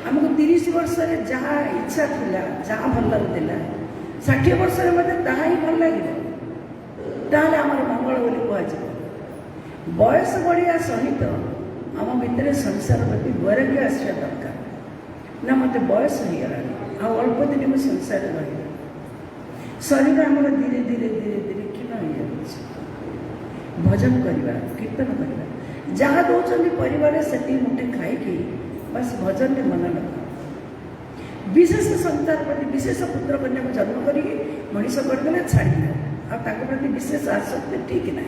आमको 30 वर्ष जहाँ इच्छा था जहाँ भल लगुला 60 वर्ष मत ताहा ही भल लगे ताल आम मंगल बोली कह बयस बढ़िया सहित आम भितर संसार प्रति वैराग्य आसा दरकार ना मत बयस होगला अल्प दिन में संसार रही शरीर आमर धीरे धीरे धीरे धीरे क्षीण हो जाए भजन करवा कीर्तन करवा जहाँ दौरान परिवार से मुठे खाई बस भजन में मन लगा विशेष संतान प्रति विशेष पुत्र कन्या को जन्म करी मनीष करदे छाड़ी प्रति विशेष आसक्ति ठीक ना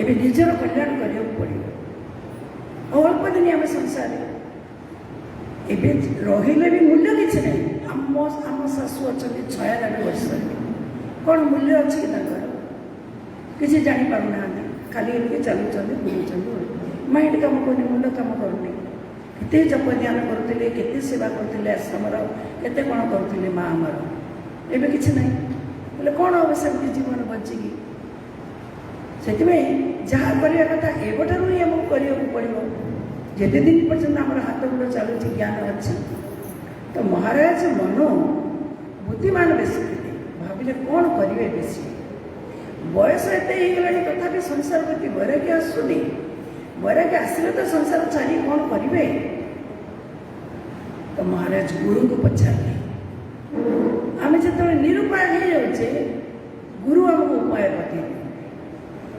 एवं निजर कल्याण करने पड़ो अल्प दिन आम संसार एवं रही भी मूल्य किसी ना आम शाशु अच्छा 96 वर्ष कौन मूल्य अच्छी किसी जापर ना खाली एमती चलुच्च बुलूँ माइंड कम कर मुंड कम करूनी के जप ध्यान करुले के सेवा करते आश्रमर के कौन करुले माँ आमर एवं कि ना बोले कौन हम सेमती जीवन बचिकी से जहाँ करवा कथा एवठार ही आमको करने पड़ो जिते दिन पर्यटन आम हाथ गोड़ चलुच ज्ञान अच्छी तो महाराज मनो बुद्धिमान बेसी थे भाविले कौन करेंगे बेसी बयस एतला तथा संसार प्रति वैराग्य आसुनी वैराग्य आसले तो संसार छाड़ी कौन करेंगे तो महाराज गुरु को पचारे आम जो निरुपाय हो जाऊे गुरु आमको उपाय बते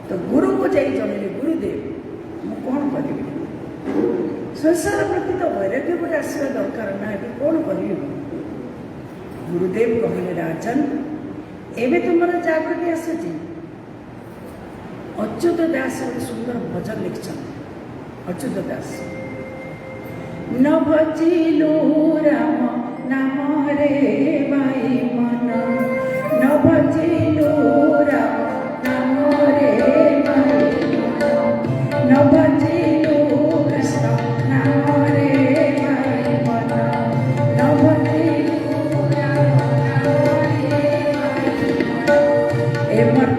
तो गुरु को जाई जनइले गुरुदेव मु कौन करी संसार प्रति तो वैराग्य गोटे आसवा दरकार ना ये कौन कर गुरुदेव कहले राजन एवं तुम जागृति आसूची अच्युत दास गोटे सुंदर भजन लिखिं अच्युत दास न भजिलु राम नाम रे बाई मन न भजिलु राम नाम रे बाई मन न भजिलु कृष्ण नाम रे बाई मन न भजिलु राम नाम रे बाई मन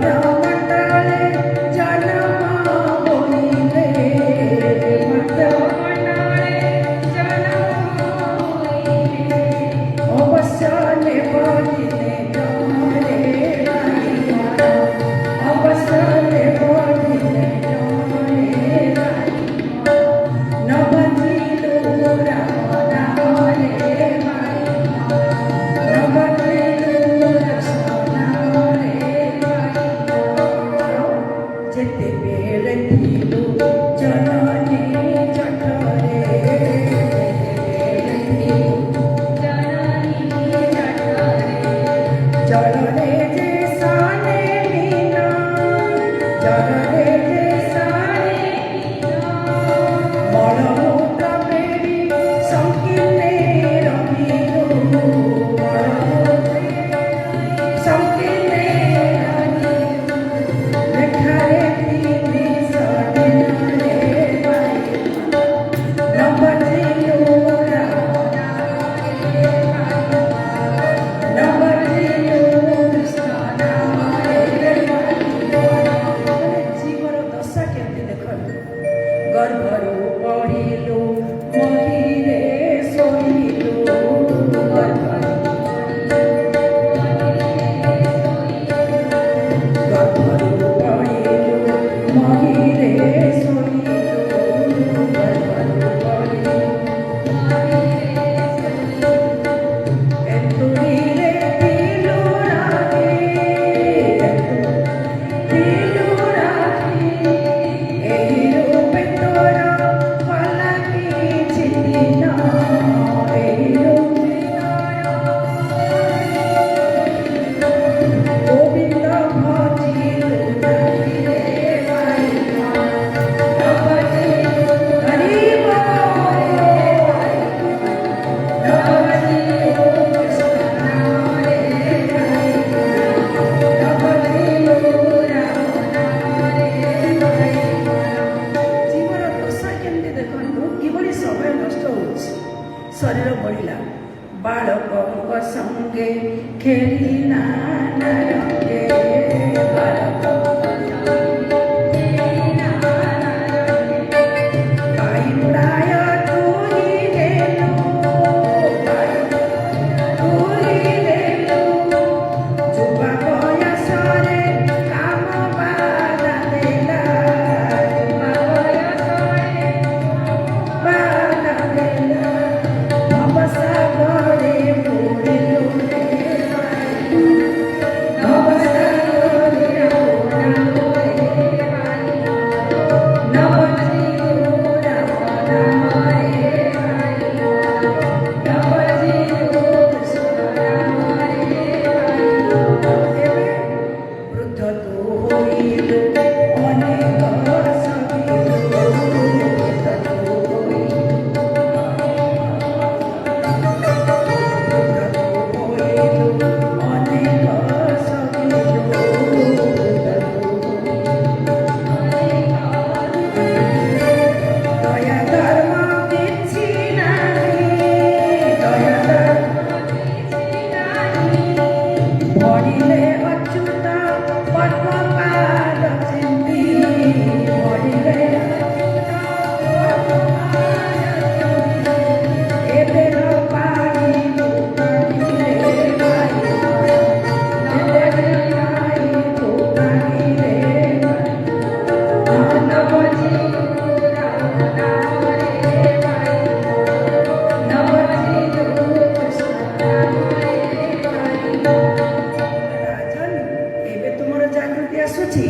जागृति आसुची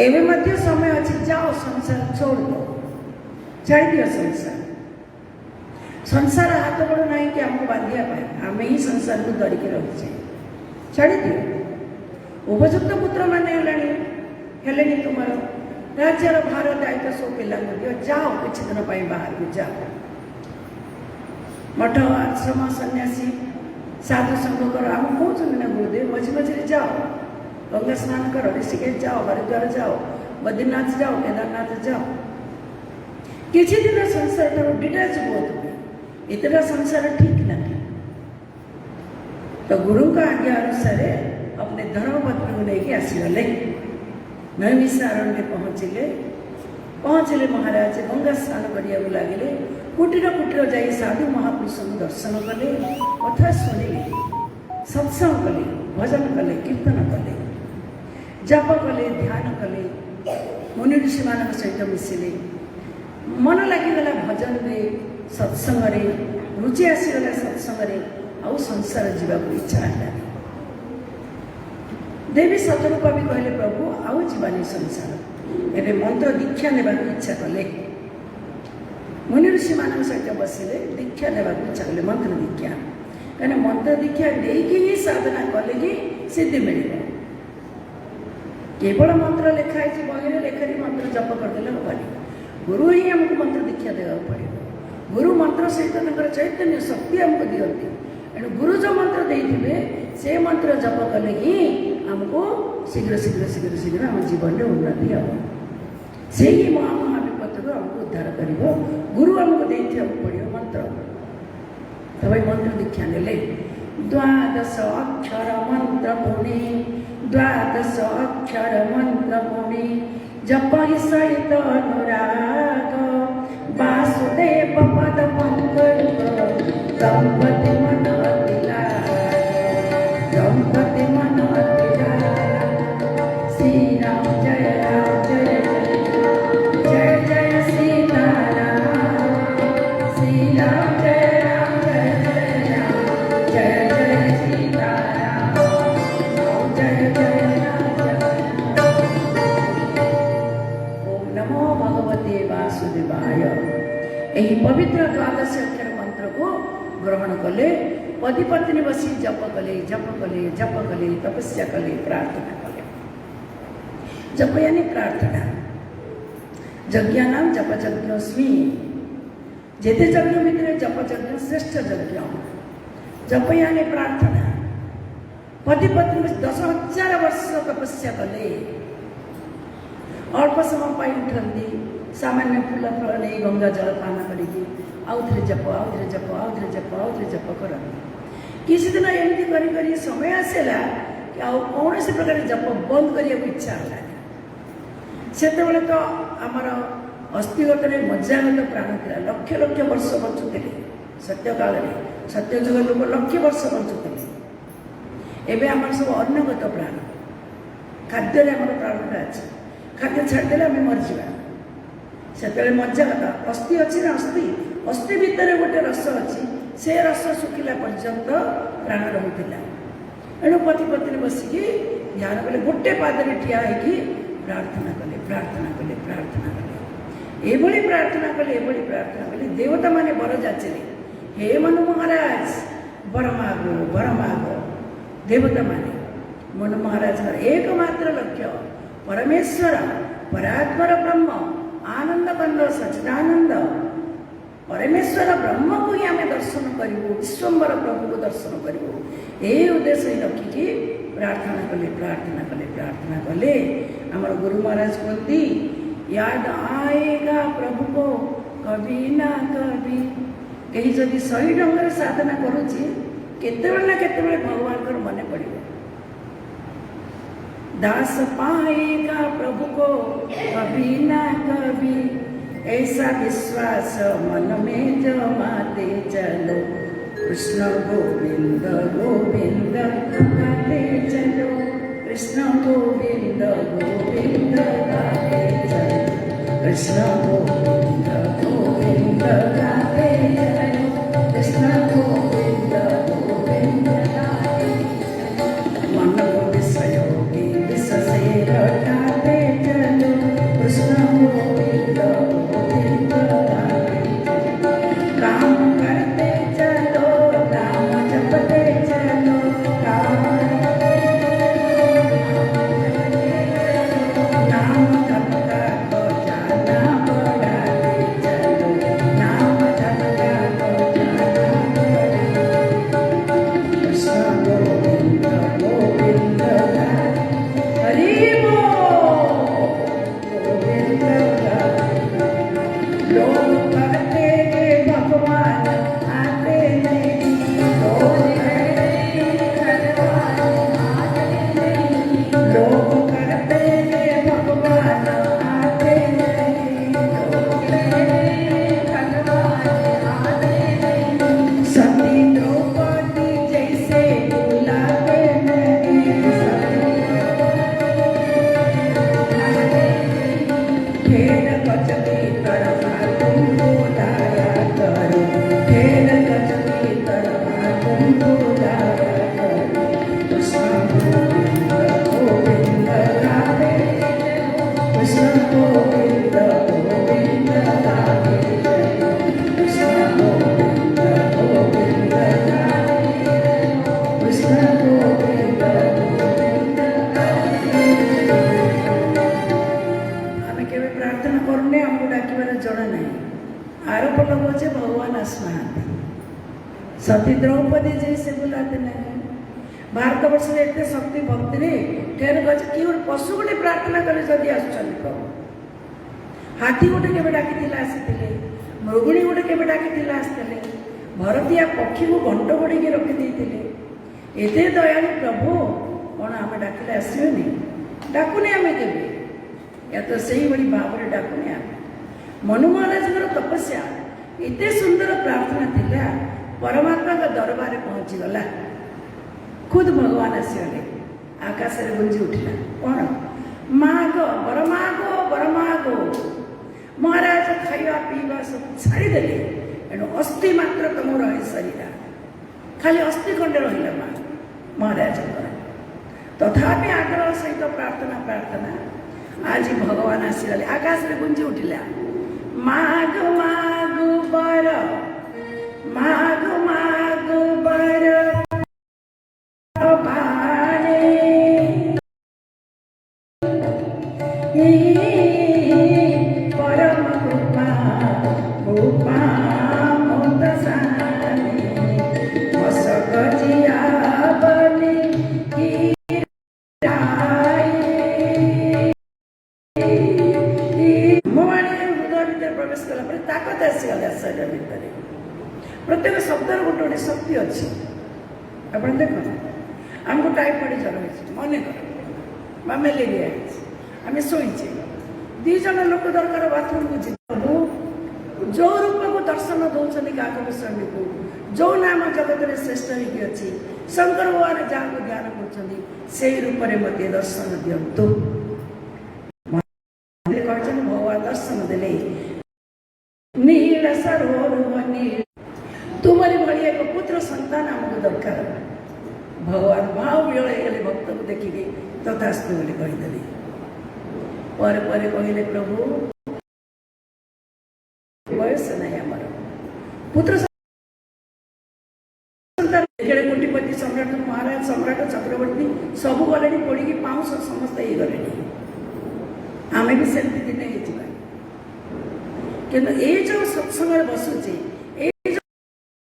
एवं मध्य समय अच्छी जाओ संसार छोड़ दो छाड़ दियो संसार संसार हाथ गोड़ ना कि आमको बांधिया आम ही संसार को धरिकी रखिचे छाड़ दियो उपयुक्त पुत्र मान हेले तुम राज्यर भार दायित्व सब पिला दियो जाओ किसी दिन बाहर को जाओ मठ आश्रम सन्यासी साधु संघ कर आम कहते ना गुरुदेव मझे मझे जाओ गंगा स्नान करो ऋषिकेश जाओ हरिद्वार जाओ बद्रीनाथ जाओ केदारनाथ जाओ किसी दिन संसार ठार डिटाच हुआ तुम्हें इतना संसार ठीक नहीं तो गुरु का आज्ञा अनुसार अपने धर्मपत्नी को लेकिन आसीगले नैमिषारण्य पहुँचले महाराज गंगा स्नान करिया लगे कुटीर कुटीर जाई साधु महापुरुष को दर्शन कले कथा शुणिले सत्संग कले भजन कले कीर्तन कले जप कले ध्यान कले मुनि ऋषि मान सहित मिसिले मन लगिगला भजन रे सत्संग रे रुचि आसीगला सत्संग रे आउ संसार जीवा इच्छा है देवी सतरूपा भी कहले प्रभु आउ जीवानी संसार एवं मंत्र दीक्षा ने इच्छा कले मुनि ऋषि मान सहित बसिले दीक्षा ने इच्छा कले मंत्र दीक्षा कहीं मंत्र दीक्षा देकी ही साधना कले ही सिद्धि मिल केवल मंत्र लिखाई बही लेखारी मंत्र जप करदे हेनी गुरु ही आमको मंत्र दीक्षा देवा पड़े गुरु मंत्र सहित चैतन्य शक्ति आमको दिखती एणु गुरु जो मंत्र देते से मंत्र जप कले ही आमको शीघ्र शीघ्र शीघ्र शीघ्र आम जीवन में उन्नति हम से ही महाविपद को आमको उद्धार कर गुरु आमको देते पड़ो मंत्र तब मंत्र दीक्षा ने द्वादश अक्षर मंत्र पुणे द्वादश अक्षर मंत्र पुणे जप सहित अनुराग वासुदेव पद पंकज दंपति मन दंपति मन श्री राम जय जय जय सीताराम श्री राम जय यही पवित्र द्वादश अक्षर मंत्र को ग्रहण कले पति पत्नी बसी जप कले जप कले जप कले तपस्या कले प्रार्थना कले जप यानी प्रार्थना यज्ञ नाम जप यज्ञस्मी जेते यज्ञ भितर जप यज्ञ श्रेष्ठ यज्ञ जप यानी प्रार्थना पति पत्नी 10,000 वर्ष तपस्या कले अल्प समय पाई उठती सामान्य फूल फल नहीं गंगा जल पान करके आउ थे जप आउ थे जप आउ थे जप आउ थे जप करते किसी दिन एमती करी समय आसला कि कौन से प्रकार जप बंद करने को इच्छा है से तो आमर अस्थिगत मज्जागत प्राण था लक्ष लक्ष वर्ष बंचुले सत्य काल सत्य जुग लोक लक्ष वर्ष बंचुले एवं आम सब अन्नगत प्राण खाद्य आम प्राणटा अच्छे खाद्य छाड़देले आम मरीजा से मज्जागत अस्थि अच्छी ना अस्थि अस्थि भितर गोटे रस अच्छी से रस शुखिला पर्यंत प्राण रोला एणु पति पत्नी बसिकी ध्यान कले गोटे पादरे ठिया होगी प्रार्थना कले प्रार्थना कले प्रार्थना कले एभली प्रार्थना कले देवता माने बर जाचिले हे मनु महाराज वर मागो देवता माने मनु महाराज एकमात्र लक्ष्य परमेश्वर परात्पर ब्रह्म आनंद कंद सचिदानंद परमेश्वर ब्रह्म को ही आम दर्शन करूँ विश्वम्बर प्रभु को दर्शन करूँ यही उद्देश्य रखिकी प्रार्थना कले आमर गुरु महाराज कहती याद आएगा प्रभु को कभी ना कभी कहीं जदि सही ढंग से साधना करुच्ची केतेबेले ना केतेबेले भगवान को मन पड़े दास पाएगा प्रभु को कभी ना कभी ऐसा विश्वास मन में जमाते चलो कृष्ण गोविंद गोविंद गाते चलो कृष्ण गोविंद गोविंद गाते चलो कृष्ण गोविंद गोविंद गाते चलो कृष्ण गोविंद गोविंद गाते मन को विषय लौटाते चलो कृष्ण गोविंद गोविंद राधे काम करते चलो नाम जपते चलो नाम जप का तो जाना बढ़ाते चलो नाम जप का तो जाना कृष्ण गोविंद गोविंद हरि बोल गोविंद लोग कहते हैं भगवान आते नहीं लोग कहते हैं भगवान आते नहीं सती द्रौपदी जैसे बुलाते नहीं खेल गज की तरफ तुम बुलाया करो खेल गज की तरफ तुम बुलाया करो कृष्ण गोविंद गोविंद राधे कृष्ण गोविंद गोविंद राधे कृष्ण गोविंद गोविंद राधे कृष्ण गोविंद गोविंद आम के प्रार्थना करने आमको डाकिबार जड़ा ना आरोप लगे भगवान आसना सती द्रौपदी जैसे बुलाते नहीं भारत वर्ष में एत शक्ति भक्ति रे ठेर गज कि पशु गोटे प्रार्थना कले जदि आसुचंदी प्रभु हाथी गोटे केबे डाकिथिला आसीथिले मृगुणी गोटे केबे डाकिथिला आसीथिले भरतिया पक्षी को घंट गोड़ी के रखी देइथिले एते दयालु प्रभु कौन आम डाकिले आसबेनि डाकुनी आम केबे या तो सही बड़ी भाव में डाकुनी आम मनु महाराज तपस्या एते सुंदर प्रार्थना थिला परमात्मा का दरबार पहुंची गला खुद भगवान आसगले आकाश में गुंजी उठिला कौन मागो बर मागो महाराज खाइबा पीवा सब छाड़ीदेले एणु अस्थि मात्र तुम रहे शरीर खाली अस्थि खंडे रहा माँ महाराज तथापि आग्रह सहित प्रार्थना आज भगवान आसगले आकाश में गुंजी उठिला मागो मागो बर मागो मागो बर परम कृपा कृपा मोत सानी बस गजिया बनी प्रवेश कला ताकत आसीगला शरीर भितर प्रत्येक शब्द गोटे गोटे शक्ति अच्छी आप देख आमको टाइफॉइड ज्वर हो मन कर मेलेरिया आम शोचे दीज लोक दरकार बाथरूम को जीवु जो रूप को दर्शन दौरान क्या गोस्वामी को जो नाम जगत में श्रेष्ठ होगी अच्छी शंकर भगवान जहाँ को ध्यान कर रूप में मत दर्शन दिंतु भगवान दर्शन देले नील सरोवर तुम्हारी भाई एक पुत्र संतान आमको दरकार भगवान भाव विहल गले भक्त को देखिए तथास्तु बोली कहीदेली पर कहले प्रभु बयस नहीं आम पुत्र संतान कोटिपति सम्राट महाराज सम्राट चक्रवर्ती सब गले पड़ी पाउस समस्त ये गले आम भी सेमती दिन कि ये जो सत्संग बसुचे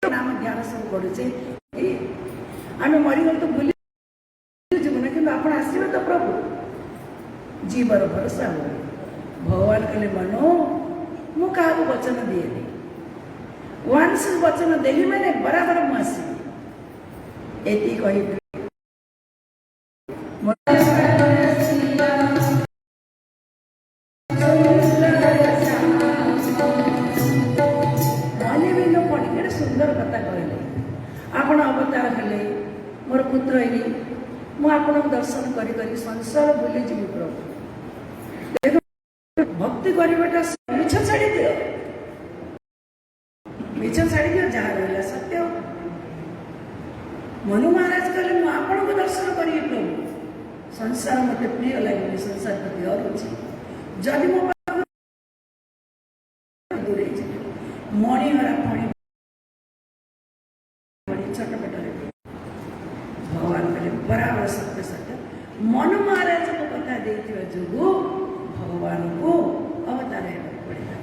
नाम ध्यान सब करुचे आम मरीगल तो भूली जीवन कि आप आसवे तो प्रभु जीवर भरोसा हो भगवान कहले मनो मु क्या वचन दिए वंस वचन देली मैंने बराबर मुझे एति कही सुंदर कथा कहले आपण अवतार हेले मोर पुत्र है मुझे दर्शन करी संसार बुली जीवी प्रभु भक्ति करवाटा मिछ छाड़ी दियो मिछ छाड़ी दियो जहाँ रहा सत्य मनु महाराज कहले मुझे दर्शन करी प्रभु संसार मत प्रिय लगे संसार प्रति अरुचि जदि मो दूरे मणिहरा फणी छटपट भगवान कहले बराबर सत्य सत्य मन महाराज को कथा देथिबा जोगु भगवान को अवतार हेबाक पड़ेगा।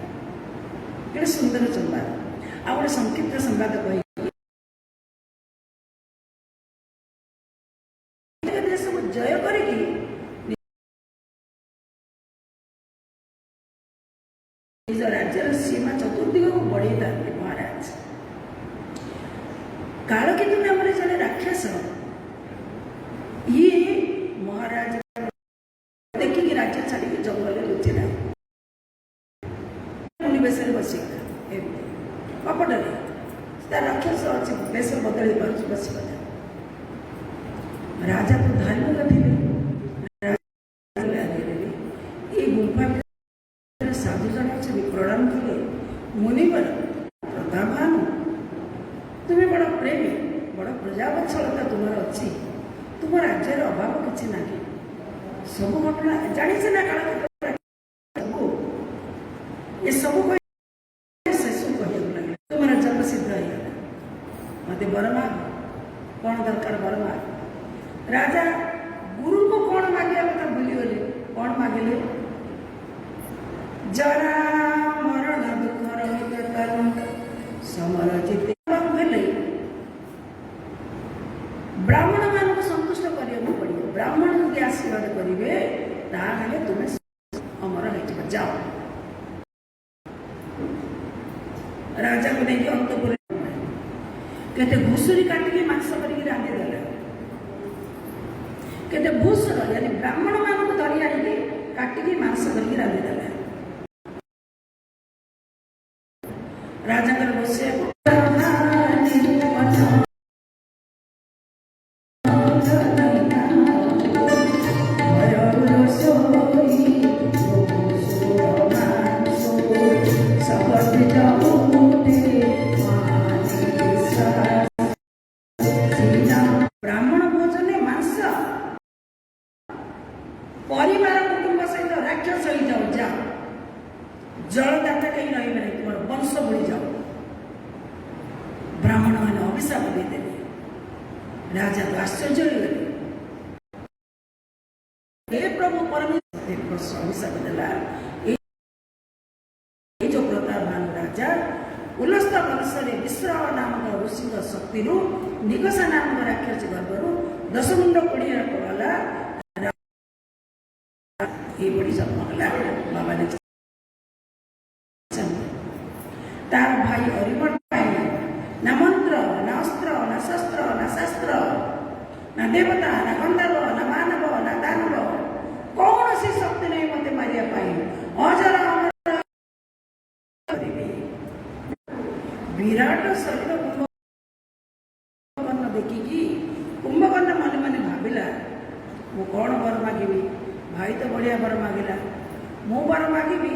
केते सुंदर संवाद आ गोटे संक्षिप्त संवाद कहि जय करिकी निज राज्यर सीमा चतुर्दिग को बढ़ी था महाराज। काल कि तुम्हें हमारे जड़े राक्षस ये महाराज देखिए राज्य छाड़ी जंगल में लुचि ना बेस बस कपटे राक्षस अच्छे बेस बदल बस राजा तो धार्मिक थे ये गुंफा साधु जन अच्छे प्रणाम थे मुनिवर प्रताभानु तुम्हें बड़ प्रेमी बड़ प्रजावत्सलता तुम्हारा अच्छी तुम राज्यर अभाव किसी ना सब घटना जानी ना काल सब ये सब शेष कह तुम राज्य सिद्ध होगा मत बरमा कौन दरकार बरमा राजा गुरु को कौन मांगे बता भूलीगले कौन मांगे जरा मरण दुख समर जीते ब्राह्मण मान को संतुष्ट करने पड़े ब्राह्मण यदि आशीर्वाद करेंगे ताहले तुम्हें अमर हो जाओ। राजा को नहीं अंतपुर कहते घुसुरी काटिकी मांस करके रांधि देला कहते भूषण यानी ब्राह्मण मान को धरी आने काटिकी मांस करके रांधि देला राजा बसे ब्राह्मण भोजन मांस परिवार कुटुंब सहित राक्षस हो जाओ जा जलदाता कहीं रही नहीं तुम वंश बढ़ी जाओ। ब्राह्मण मैंने अभिशाप देदेले राजा तो आश्चर्य हे प्रभु परमेश्वर अभिशाप देला जो प्रतापवान राजा उलस्त वंश विश्राव नामक ऋषि शक्ति निगसा नामक राक्षस गर्भरू दशमुंड कोड़िया गला ये बड़ी जन्मला बाबा ने तार भाई हरिमठ पाए ना मंत्र ना अस्त्र ना शस्त्र ना शास्त्र ना देवता ना गंधर्व ना मानव ना दानव कौन सी शक्ति नहीं मत मारिया पाई अजर विराट शरीर कुंभकर्ण देखिकी कुंभकर्ण मन मन भाविला मु कौन वर मागिबी भाई तो बढ़िया वर मागिला मु वर मागिबी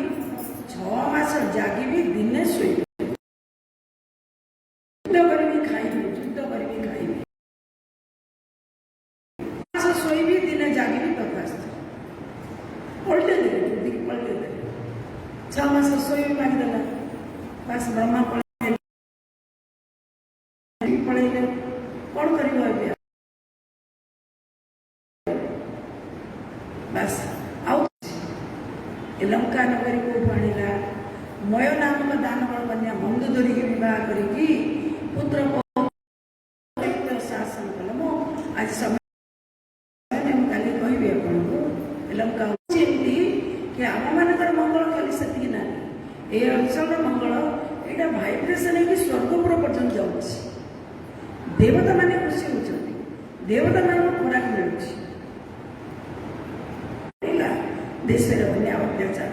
6 मास जागिबी दिने शुद्ध करी खाइबी शोबी दिने जागिबी तथास्थ पलटे दे पलटे दे 6 मास शोबी मागिदेला बस ब्रह्मा पड़े कौन कर बस लंका नगरी को आणला मय नामक दानव कन्या मंदोदरी के विवाह करी पुत्र शासन कल मो आज समय काली कहबी आपको लंका कि आम मानकर मंगल खाली से ना ये अंचल मंगल यहाँ भाइब्रेसन है स्वर्गपुर पर्यटन जाऊँगी देवता माने खुशी होती देवता मान खोराक मिलूँ देश में अत्याचार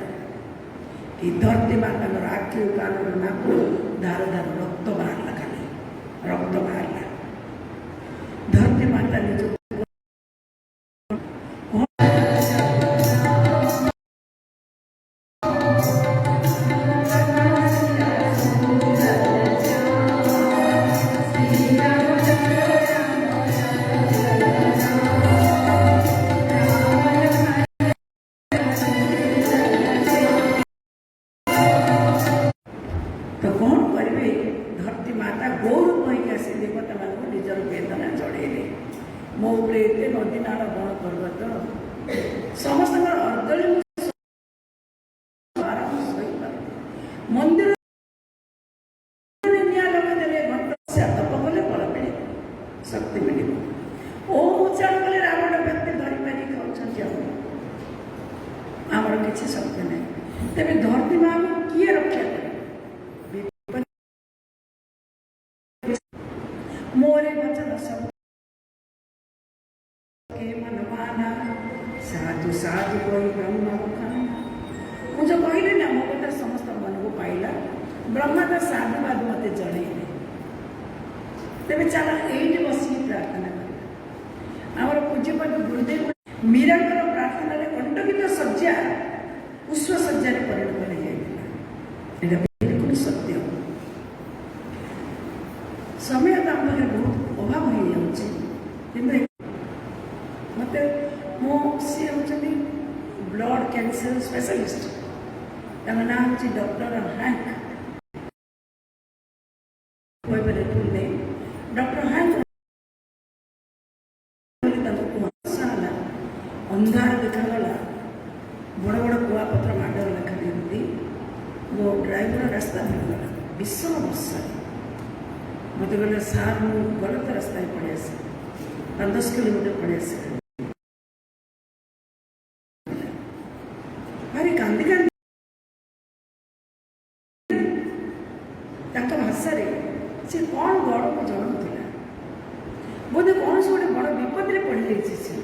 कि धरती माता आखि कान नाक धार धार रक्त बाहर खाली रक्त बाहर धरती माता निज କିଛି ଶକ୍ତି ନାହିଁ। ତେବେ ଧରତୀ ମାଆକୁ କିଏ ରକ୍ଷା କରିବ? मोरे वचन सब के मन माना साधु साधु कोई ब्रह्म खाना। मुझे कहले ना मो कथा समस्त मन को पाइला ब्रह्मा का साधुवाद मत जणेले। तेरे चला एट बस प्रार्थना कर आमर पूज्यपाठ गुरुदेव मीरा प्रार्थना कंटकित शज्या पुष्प शज्जा परिणत हो जाता बिल्कुल सत्य। समय तो आम बहुत अभाव हो जाए मत मो सी हूँ ब्लड कैंसर स्पेशलिस्ट ना हूँ डॉक्टर हैंक डॉक्टर हैंक अंधार देखा बड़ बड़ कुआपत्र माडर लेखा दिखती मो ड्राइवर रास्ता मिलगला विषम वर्षा मत कहले सार मु गलत रास्ता पड़े आस 10 किलोमीटर पड़े आस भारी कांदी कांदी भाषा से कौन गड़ को जनाऊला बोधे कौन से गोटे बड़ विपद पड़ जाए।